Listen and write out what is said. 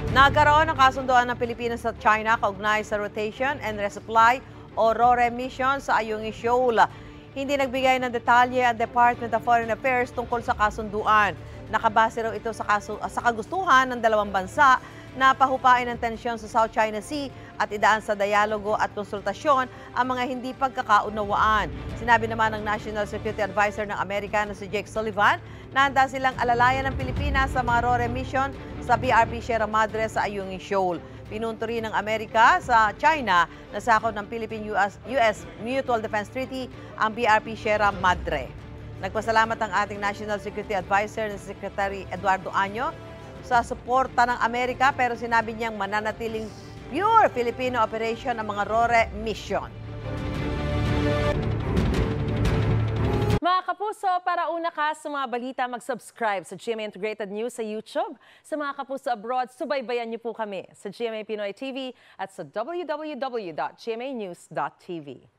Nagkaroon ng kasunduan ng Pilipinas at China kaugnay sa rotation and resupply o RORE mission sa Ayungin Shoal. Hindi nagbigay ng detalye ang Department of Foreign Affairs tungkol sa kasunduan. Nakabase raw ito sa kagustuhan ng dalawang bansa na pahupain ang tensyon sa South China Sea at idaan sa dialogo at konsultasyon ang mga hindi pagkakaunawaan. Sinabi naman ng National Security Advisor ng Amerika na si Jake Sullivan na handa silang alalayan ng Pilipinas sa mga RORE mission sa BRP Sierra Madre sa Ayungin Shoal. Pinunto rin ng Amerika sa China na sakop ng Philippine-US Mutual Defense Treaty ang BRP Sierra Madre. Nagpasalamat ang ating National Security Advisor na si Secretary Eduardo Año sa suporta ng Amerika pero sinabi niyang mananatiling pure Filipino operation ang mga RORE mission. Mga kapuso, para una ka sa mga balita, mag-subscribe sa GMA Integrated News sa YouTube. Sa mga kapuso abroad, subaybayan niyo po kami sa GMA Pinoy TV at sa www.gmanews.tv.